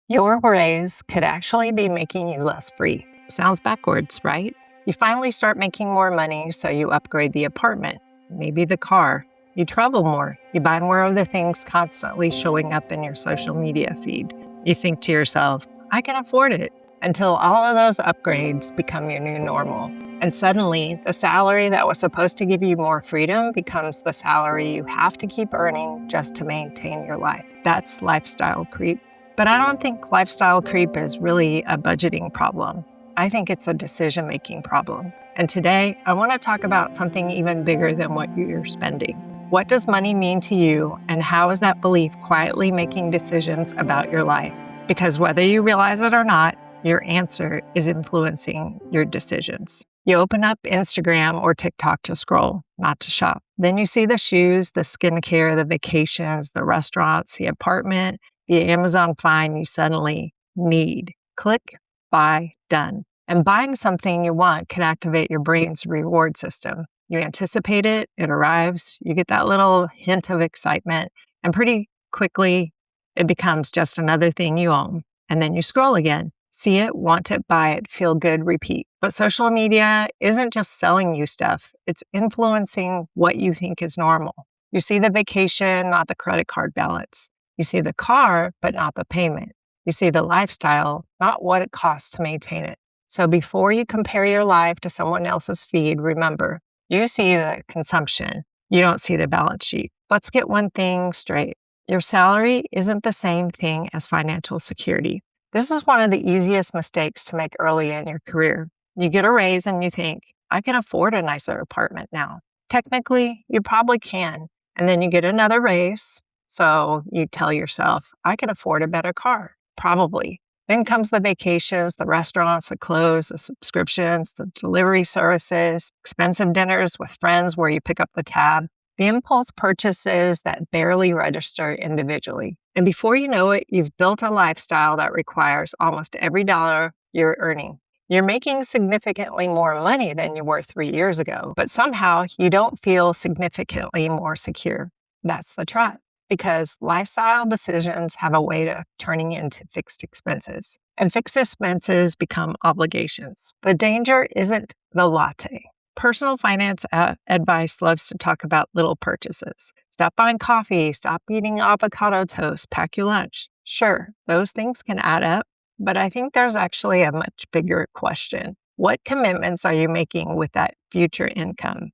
Your raise could actually be making you less free. Sounds backwards, right? You finally start making more money, so you upgrade the apartment, maybe the car. You travel more. You buy more of the things constantly showing up in your social media feed. You think to yourself, I can afford it, until all of those upgrades become your new normal. And suddenly, the salary that was supposed to give you more freedom becomes the salary you have to keep earning just to maintain your life. That's lifestyle creep. But I don't think lifestyle creep is really a budgeting problem. I think it's a decision-making problem. And today, I want to talk about something even bigger than what you're spending. What does money mean to you, and how is that belief quietly making decisions about your life? Because whether you realize it or not, your answer is influencing your decisions. You open up Instagram or TikTok to scroll, not to shop. Then you see the shoes, the skincare, the vacations, the restaurants, the apartment, the Amazon find you suddenly need. Click, buy, done. And buying something you want can activate your brain's reward system. You anticipate it, it arrives, you get that little hint of excitement, and pretty quickly it becomes just another thing you own. And then you scroll again. See it, want it, buy it, feel good, repeat. But social media isn't just selling you stuff, it's influencing what you think is normal. You see the vacation, not the credit card balance. You see the car, but not the payment. You see the lifestyle, not what it costs to maintain it. So before you compare your life to someone else's feed, remember, you see the consumption. You don't see the balance sheet. Let's get one thing straight. Your salary isn't the same thing as financial security. This is one of the easiest mistakes to make early in your career. You get a raise and you think, I can afford a nicer apartment now. Technically, you probably can. And then you get another raise. So you tell yourself, I can afford a better car, probably. Then comes the vacations, the restaurants, the clothes, the subscriptions, the delivery services, expensive dinners with friends where you pick up the tab, the impulse purchases that barely register individually. And before you know it, you've built a lifestyle that requires almost every dollar you're earning. You're making significantly more money than you were 3 years ago, but somehow you don't feel significantly more secure. That's the trap. Because lifestyle decisions have a way of turning into fixed expenses. And fixed expenses become obligations. The danger isn't the latte. Personal finance advice loves to talk about little purchases. Stop buying coffee, stop eating avocado toast, pack your lunch. Sure, those things can add up, but I think there's actually a much bigger question. What commitments are you making with that future income?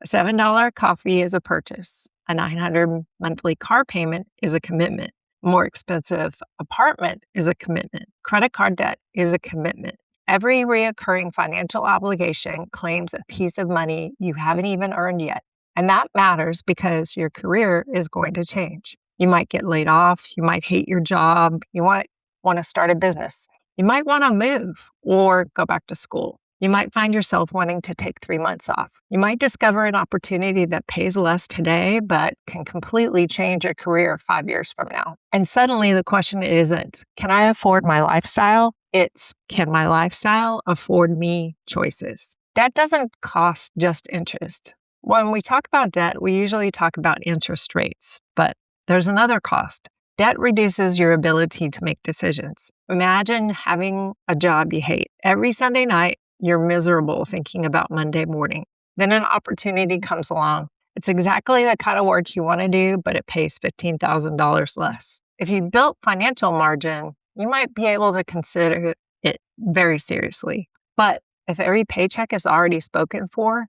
A $7 coffee is a purchase. A $900 monthly car payment is a commitment. A more expensive apartment is a commitment. Credit card debt is a commitment. Every reoccurring financial obligation claims a piece of money you haven't even earned yet. And that matters because your career is going to change. You might get laid off. You might hate your job. You might want to start a business. You might want to move or go back to school. You might find yourself wanting to take 3 months off. You might discover an opportunity that pays less today, but can completely change your career 5 years from now. And suddenly the question isn't, can I afford my lifestyle? It's, can my lifestyle afford me choices? Debt doesn't cost just interest. When we talk about debt, we usually talk about interest rates, but there's another cost. Debt reduces your ability to make decisions. Imagine having a job you hate. Every Sunday night, you're miserable thinking about Monday morning. Then an opportunity comes along. It's exactly the kind of work you want to do, but it pays $15,000 less. If you built financial margin, you might be able to consider it very seriously. But if every paycheck is already spoken for,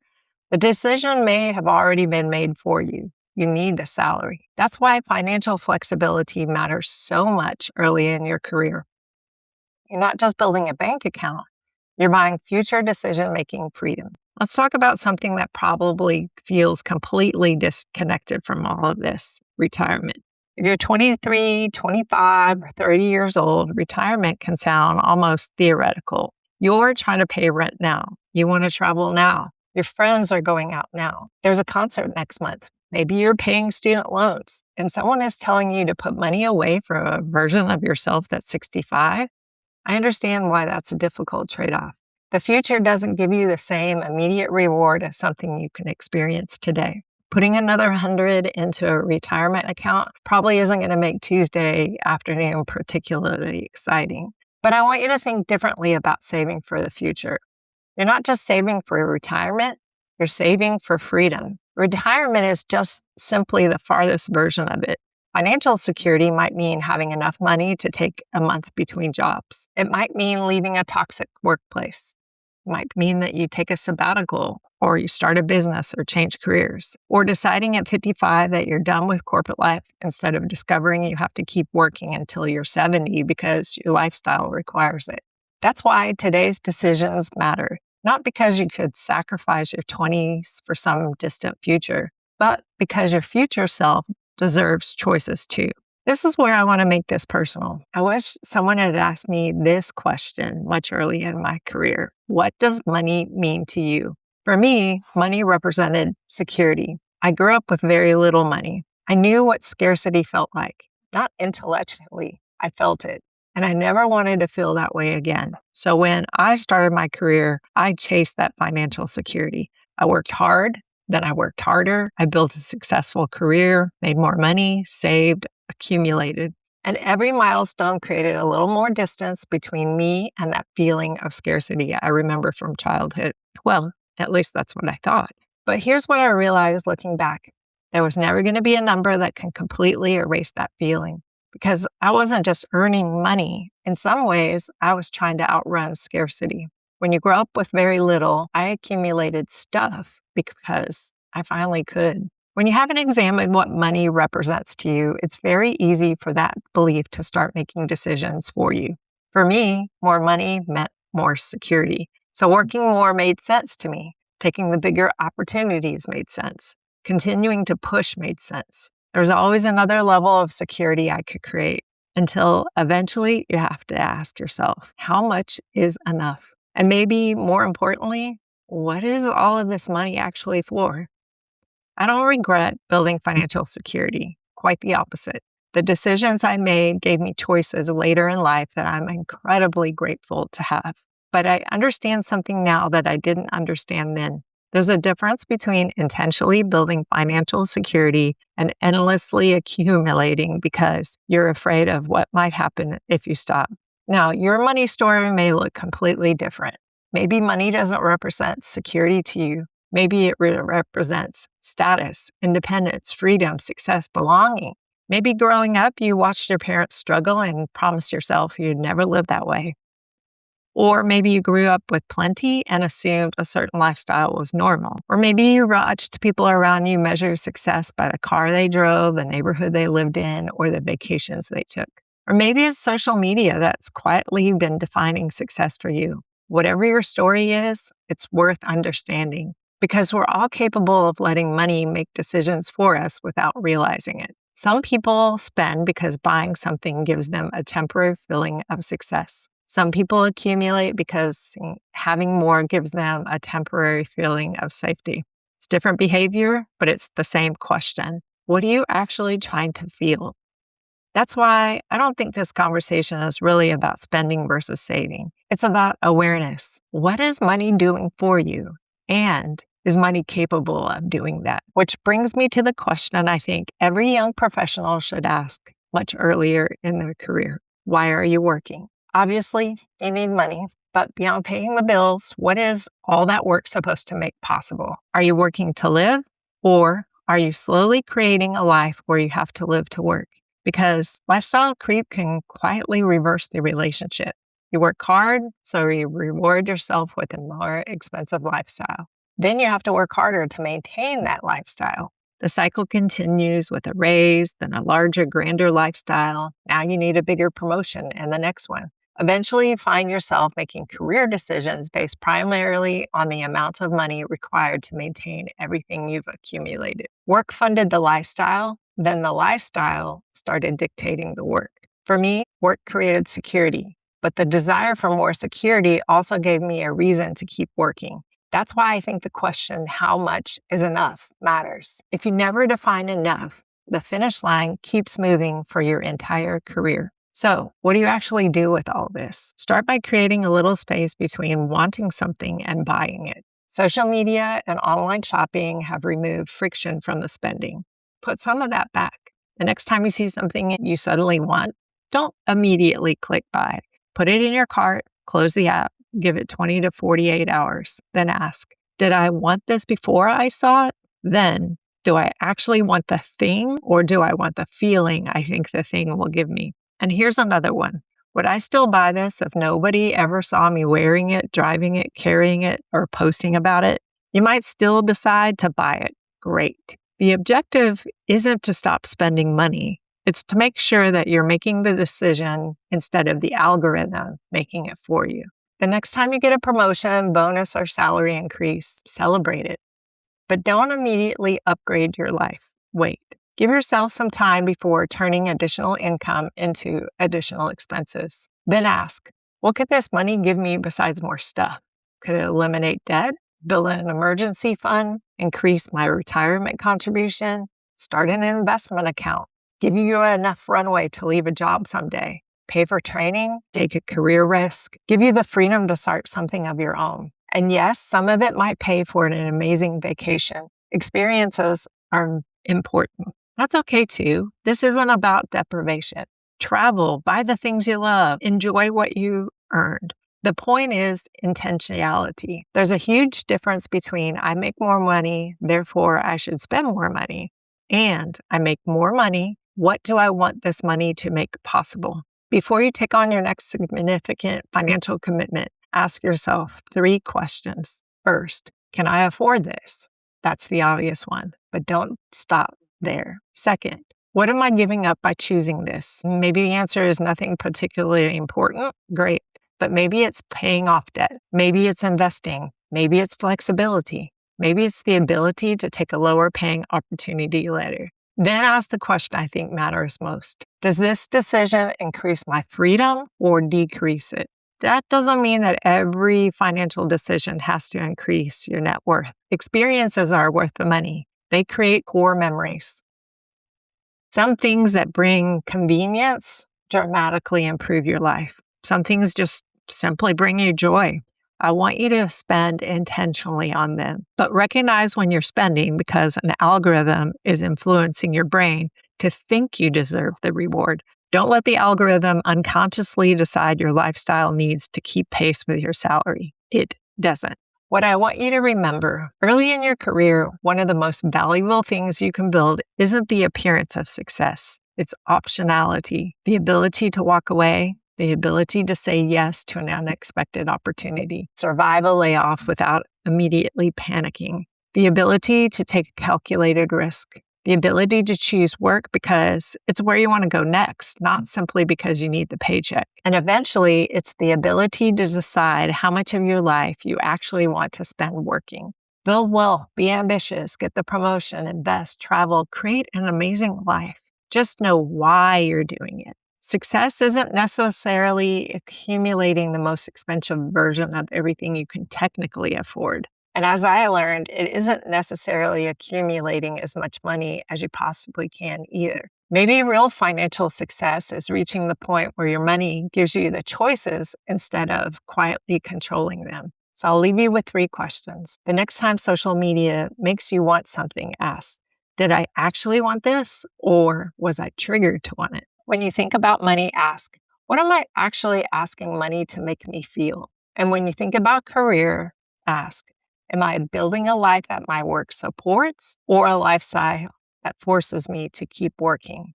the decision may have already been made for you. You need the salary. That's why financial flexibility matters so much early in your career. You're not just building a bank account. You're buying future decision-making freedom. Let's talk about something that probably feels completely disconnected from all of this, retirement. If you're 23, 25, or 30 years old, retirement can sound almost theoretical. You're trying to pay rent now. You want to travel now. Your friends are going out now. There's a concert next month. Maybe you're paying student loans, and someone is telling you to put money away for a version of yourself that's 65. I understand why that's a difficult trade-off. The future doesn't give you the same immediate reward as something you can experience today. Putting another 100 into a retirement account probably isn't going to make Tuesday afternoon particularly exciting. But I want you to think differently about saving for the future. You're not just saving for retirement, you're saving for freedom. Retirement is just simply the farthest version of it. Financial security might mean having enough money to take a month between jobs. It might mean leaving a toxic workplace. It might mean that you take a sabbatical, or you start a business or change careers, or deciding at 55 that you're done with corporate life instead of discovering you have to keep working until you're 70 because your lifestyle requires it. That's why today's decisions matter, not because you could sacrifice your 20s for some distant future, but because your future self deserves choices too. This is where I want to make this personal. I wish someone had asked me this question much earlier in my career. What does money mean to you? For me, money represented security. I grew up with very little money. I knew what scarcity felt like. Not intellectually, I felt it. And I never wanted to feel that way again. So when I started my career, I chased that financial security. I worked hard, then I worked harder. I built a successful career, made more money, saved, accumulated. And every milestone created a little more distance between me and that feeling of scarcity I remember from childhood. Well, at least that's what I thought. But here's what I realized looking back. There was never going to be a number that can completely erase that feeling, because I wasn't just earning money. In some ways, I was trying to outrun scarcity. When you grow up with very little, I accumulated stuff because I finally could. When you haven't examined what money represents to you, it's very easy for that belief to start making decisions for you. For me, more money meant more security. So working more made sense to me. Taking the bigger opportunities made sense. Continuing to push made sense. There's always another level of security I could create, until eventually you have to ask yourself, how much is enough? And maybe more importantly, what is all of this money actually for? I don't regret building financial security. Quite the opposite. The decisions I made gave me choices later in life that I'm incredibly grateful to have. But I understand something now that I didn't understand then. There's a difference between intentionally building financial security and endlessly accumulating because you're afraid of what might happen if you stop. Now, your money story may look completely different. Maybe money doesn't represent security to you. Maybe it represents status, independence, freedom, success, belonging. Maybe growing up, you watched your parents struggle and promised yourself you'd never live that way. Or maybe you grew up with plenty and assumed a certain lifestyle was normal. Or maybe you watched people around you measure success by the car they drove, the neighborhood they lived in, or the vacations they took. Or maybe it's social media that's quietly been defining success for you. Whatever your story is, it's worth understanding, because we're all capable of letting money make decisions for us without realizing it. Some people spend because buying something gives them a temporary feeling of success. Some people accumulate because having more gives them a temporary feeling of safety. It's different behavior, but it's the same question. What are you actually trying to feel? That's why I don't think this conversation is really about spending versus saving. It's about awareness. What is money doing for you? And is money capable of doing that? Which brings me to the question I think every young professional should ask much earlier in their career. Why are you working? Obviously, you need money, but beyond paying the bills, what is all that work supposed to make possible? Are you working to live, or are you slowly creating a life where you have to live to work? Because lifestyle creep can quietly reverse the relationship. You work hard, so you reward yourself with a more expensive lifestyle. Then you have to work harder to maintain that lifestyle. The cycle continues with a raise, then a larger, grander lifestyle. Now you need a bigger promotion and the next one. Eventually, you find yourself making career decisions based primarily on the amount of money required to maintain everything you've accumulated. Work funded the lifestyle, then the lifestyle started dictating the work. For me, work created security, but the desire for more security also gave me a reason to keep working. That's why I think the question, how much is enough, matters. If you never define enough, the finish line keeps moving for your entire career. So, what do you actually do with all this? Start by creating a little space between wanting something and buying it. Social media and online shopping have removed friction from the spending. Put some of that back. The next time you see something you suddenly want, don't immediately click buy. Put it in your cart, close the app, give it 20 to 48 hours. Then ask, did I want this before I saw it? Then, do I actually want the thing, or do I want the feeling I think the thing will give me? And here's another one. Would I still buy this if nobody ever saw me wearing it, driving it, carrying it, or posting about it? You might still decide to buy it. Great. The objective isn't to stop spending money. It's to make sure that you're making the decision instead of the algorithm making it for you. The next time you get a promotion, bonus, or salary increase, celebrate it. But don't immediately upgrade your life. Wait. Give yourself some time before turning additional income into additional expenses. Then ask, what could this money give me besides more stuff? Could it eliminate debt, build an emergency fund, increase my retirement contribution, start an investment account, give you enough runway to leave a job someday, pay for training, take a career risk, give you the freedom to start something of your own? And yes, some of it might pay for an amazing vacation. Experiences are important. That's okay too. This isn't about deprivation. Travel, buy the things you love, enjoy what you earned. The point is intentionality. There's a huge difference between I make more money, therefore I should spend more money, and I make more money, what do I want this money to make possible? Before you take on your next significant financial commitment, ask yourself 3 questions. First, can I afford this? That's the obvious one, but don't stop there. Second, what am I giving up by choosing this? Maybe the answer is nothing particularly important. Great. But maybe it's paying off debt. Maybe it's investing. Maybe it's flexibility. Maybe it's the ability to take a lower paying opportunity later. Then ask the question I think matters most. Does this decision increase my freedom or decrease it? That doesn't mean that every financial decision has to increase your net worth. Experiences are worth the money. They create core memories. Some things that bring convenience dramatically improve your life. Some things just simply bring you joy. I want you to spend intentionally on them, but recognize when you're spending because an algorithm is influencing your brain to think you deserve the reward. Don't let the algorithm unconsciously decide your lifestyle needs to keep pace with your salary. It doesn't. What I want you to remember, early in your career, one of the most valuable things you can build isn't the appearance of success. It's optionality, the ability to walk away, the ability to say yes to an unexpected opportunity, survive a layoff without immediately panicking, the ability to take a calculated risk, the ability to choose work because it's where you want to go next, not simply because you need the paycheck. And eventually, it's the ability to decide how much of your life you actually want to spend working. Build wealth, be ambitious, get the promotion, invest, travel, create an amazing life. Just know why you're doing it. Success isn't necessarily accumulating the most expensive version of everything you can technically afford. And as I learned, it isn't necessarily accumulating as much money as you possibly can either. Maybe real financial success is reaching the point where your money gives you the choices instead of quietly controlling them. So I'll leave you with 3 questions. The next time social media makes you want something, ask, did I actually want this, or was I triggered to want it? When you think about money, ask, what am I actually asking money to make me feel? And when you think about career, ask, am I building a life that my work supports or a lifestyle that forces me to keep working?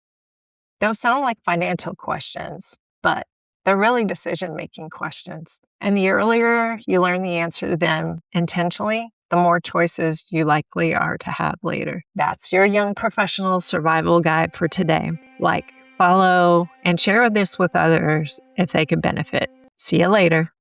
Those sound like financial questions, but they're really decision-making questions. And the earlier you learn the answer to them intentionally, the more choices you likely are to have later. That's your young professional survival guide for today. Like, follow, and share this with others if they could benefit. See you later.